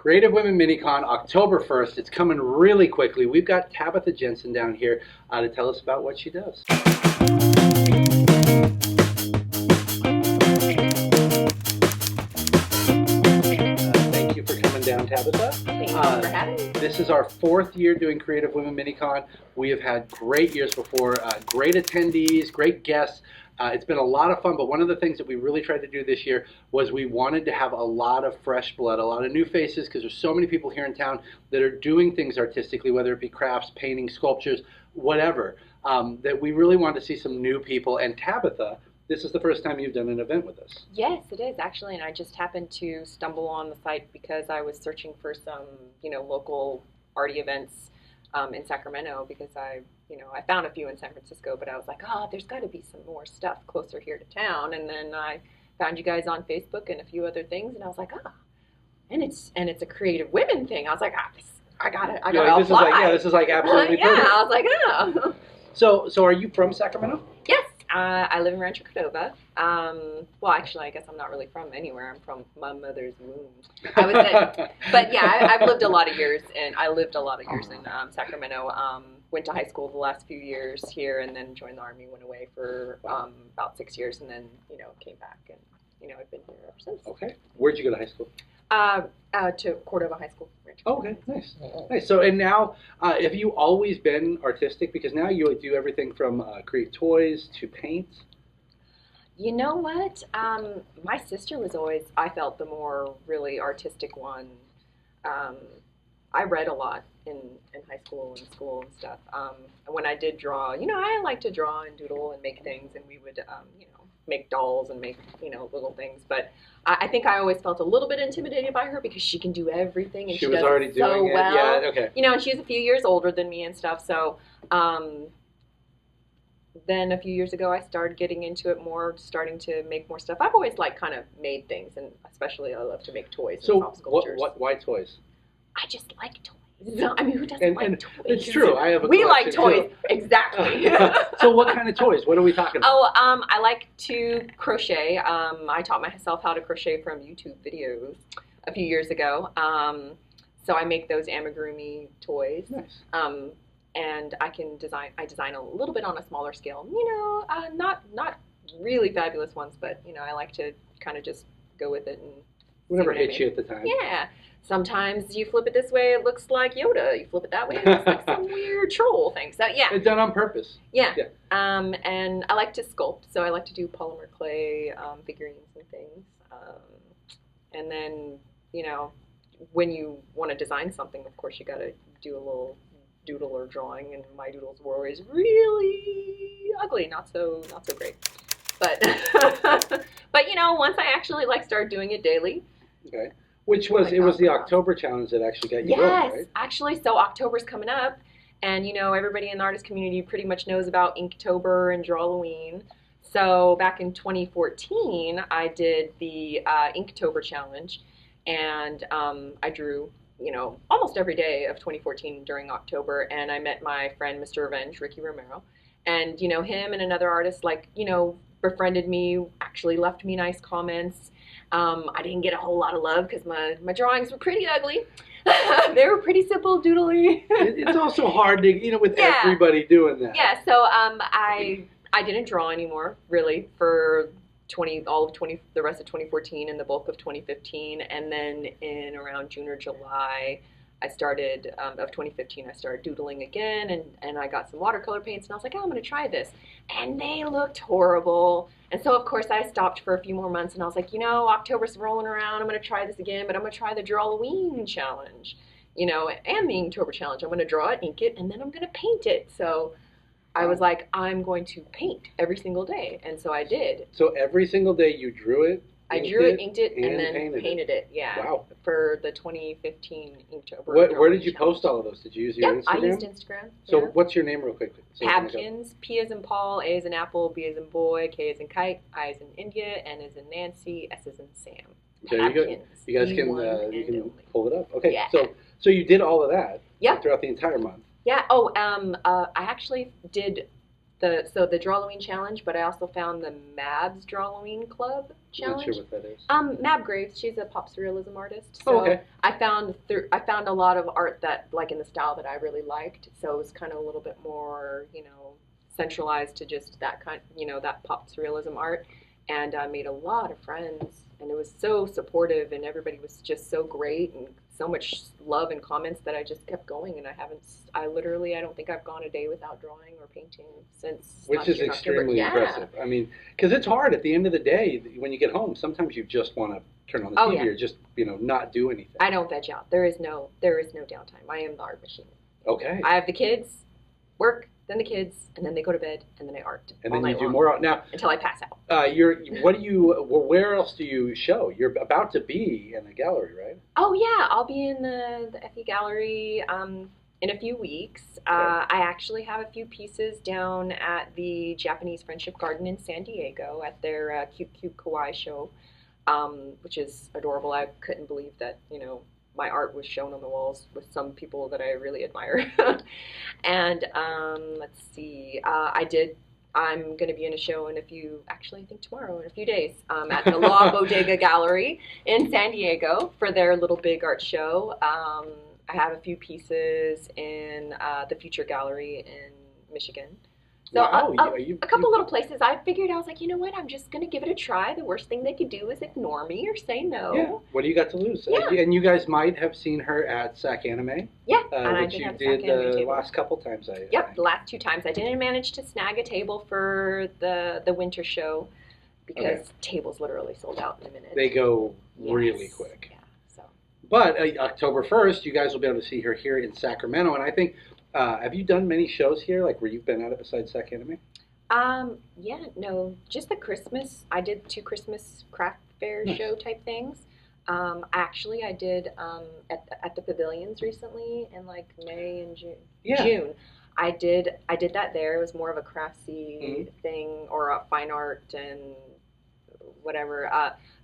Creative Women Minicon, October 1st. It's coming really quickly. We've got Tabitha Jensen down here to tell us about what she does. Thank you for coming down, Tabitha. Thank you for having me. This is our 4th year doing Creative Women Minicon. We have had great years before, great attendees, great guests. It's been a lot of fun, but one of the things that we really tried to do this year was we wanted to have a lot of fresh blood, a lot of new faces, because there's so many people here in town that are doing things artistically, whether it be crafts, painting, sculptures, whatever, that we really wanted to see some new people. And Tabitha, this is the first time you've done an event with us. Yes, it is actually, and I just happened to stumble on the site because I was searching for some, local arty events in Sacramento, because I found a few in San Francisco, but I was like, there's got to be some more stuff closer here to town. And then I found you guys on Facebook and a few other things, and I was like, and it's a creative women thing. I was like, I gotta apply. This is like absolutely perfect. Yeah, I was like, So are you from Sacramento? Yes. I live in Rancho Cordova. Well, actually, I guess I'm not really from anywhere. I'm from my mother's womb, I would say. But yeah, I've lived a lot of years, and I lived a lot of years in Sacramento. Went to high school the last few years here, and then joined the Army. Went away for about 6 years, and then came back, and I've been here ever since. Okay. Where'd you go to high school? To Cordova High School. Okay, nice. So, and now, have you always been artistic? Because now you do everything from create toys to paint. You know what? My sister was always, I felt, the more really artistic one. I read a lot in high school and school and stuff. When I did draw, I like to draw and doodle and make things, and we would, make dolls and make, little things. But I think I always felt a little bit intimidated by her because she can do everything, and she was does already it doing so it. well. Yeah, okay. And she's a few years older than me and stuff. So then a few years ago, I started getting into it more, starting to make more stuff. I've always kind of made things, and especially I love to make toys and soft sculptures. So why toys? I just like toys. I mean, who doesn't like toys? It's true. I have a We like collection, toys, exactly. So what kind of toys? What are we talking about? I like to crochet. I taught myself how to crochet from YouTube videos a few years ago. So I make those amigurumi toys. Nice. And I design a little bit on a smaller scale. Not really fabulous ones, but I like to kind of just go with it and whatever hits you at the time. Yeah. Sometimes you flip it this way, it looks like Yoda. You flip it that way, it looks like some weird troll thing. So yeah. It's done on purpose. Yeah. And I like to sculpt, so I like to do polymer clay figurines and things. And then, when you want to design something, of course, you got to do a little doodle or drawing, and my doodles were always really ugly, not so great. But but once I actually started doing it daily. Okay. Which was, it was the October challenge that actually got you going, right? Yes, actually, so October's coming up, and everybody in the artist community pretty much knows about Inktober and Drawloween. So back in 2014, I did the Inktober challenge, and I drew, almost every day of 2014 during October, and I met my friend, Mr. Revenge, Ricky Romero, and, him and another artist, befriended me, actually left me nice comments. I didn't get a whole lot of love because my drawings were pretty ugly. They were pretty simple, doodly. It's also hard to, with everybody doing that. Yeah, so I didn't draw anymore, really, for the rest of 2014 and the bulk of 2015. And then in around June or July, of 2015, I started doodling again, and I got some watercolor paints, and I was like, I'm going to try this. And they looked horrible. And so, of course, I stopped for a few more months, and I was like, October's rolling around. I'm going to try this again, but I'm going to try the Drawloween challenge, and the Inktober challenge. I'm going to draw it, ink it, and then I'm going to paint it. So I was like, I'm going to paint every single day. And so I did. So every single day you drew it? I drew it, inked it, and then painted it. Yeah. Wow. For the 2015 Inktober. Where did you post all of those? Did you use your Instagram? I used Instagram. So what's your name real quick? So Pabkins, P as in Paul, A as in Apple, B as in boy, K as in kite, I as in India, N as in Nancy, S as in Sam. Okay, you guys can pull it up. Okay, yeah. So you did all of that throughout the entire month. Yeah. Oh, I actually did the Drawloween Challenge, but I also found the Mab's Drawloween Club I'm not Challenge. sure what that is. Mab Graves, she's a pop surrealism artist. So Oh, okay. I found a lot of art that like in the style that I really liked. So it was kind of a little bit more, centralized to just that kind, that pop surrealism art. And I made a lot of friends, and it was so supportive, and everybody was just so great, and so much love and comments that I just kept going. And I don't think I've gone a day without drawing or painting since Which last is year in October. extremely Yeah. impressive. I mean, because it's hard at the end of the day when you get home. Sometimes you just want to turn on the Oh, TV yeah. or just not do anything. I don't veg out. There is no downtime. I am the art machine. Okay. I have the kids, work, then the kids, and then they go to bed, and then I art. And all then you night do long more out now. until I pass out. Where else do you show? You're about to be in a gallery, right? Oh yeah, I'll be in the FE Gallery in a few weeks. I actually have a few pieces down at the Japanese Friendship Garden in San Diego at their Cute Cute Kawaii show, which is adorable. I couldn't believe that my art was shown on the walls with some people that I really admire. And let's see, I'm going to be in a show I think tomorrow, in a few days, at the La Bodega Gallery in San Diego for their Little Big Art Show. I have a few pieces in the Future Gallery in Michigan. So Wow, a couple little places. I figured, I was like, you know what, I'm just going to give it a try. The worst thing they could do is ignore me or say no. Yeah. What do you got to lose? Yeah. And you guys might have seen her at SAC Anime. Yeah, and I which did you have did SAC Anime the table. last couple times. Yep, the last 2 times. I didn't manage to snag a table for the winter show because tables literally sold out in a minute. They go really Yes. quick. Yeah, so. But October 1st, you guys will be able to see her here in Sacramento. And I think, have you done many shows here, like where you've been at it besides SAC Anime? No, just the Christmas. I did 2 Christmas craft fair show type things. Actually, I did at the pavilions recently in like May and June. Yeah. June. I did that there. It was more of a craftsy thing or a fine art and whatever.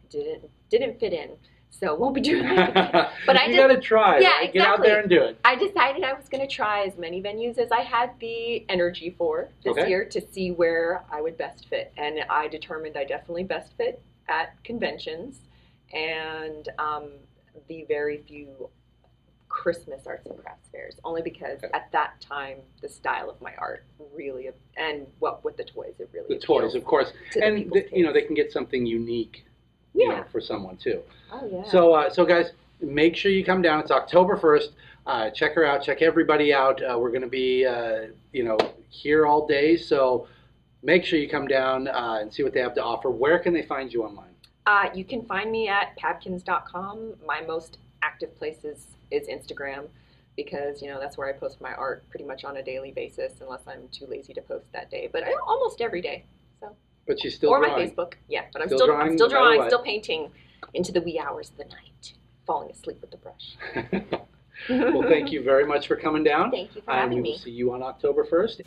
Didn't fit in. So won't be doing that again. But I you got to try. Yeah, right? exactly. Get out there and do it. I decided I was going to try as many venues as I had the energy for this year to see where I would best fit. And I determined I definitely best fit at conventions and the very few Christmas arts and crafts fairs, only because at that time the style of my art really, and with the toys, it really The toys, of course. And they can get something unique. For someone too. Oh yeah. So guys, make sure you come down. It's October 1st. Check her out. Check everybody out. We're going to be, here all day. So make sure you come down and see what they have to offer. Where can they find you online? You can find me at pabkins.com. My most active place is Instagram because that's where I post my art pretty much on a daily basis, unless I'm too lazy to post that day. But almost every day. So. But she's still drawing. drawing. My Facebook, yeah. But I'm Still still drawing, still painting into the wee hours of the night, falling asleep with the brush. Well, thank you very much for coming down. Thank you for having we me. will see you on October 1st.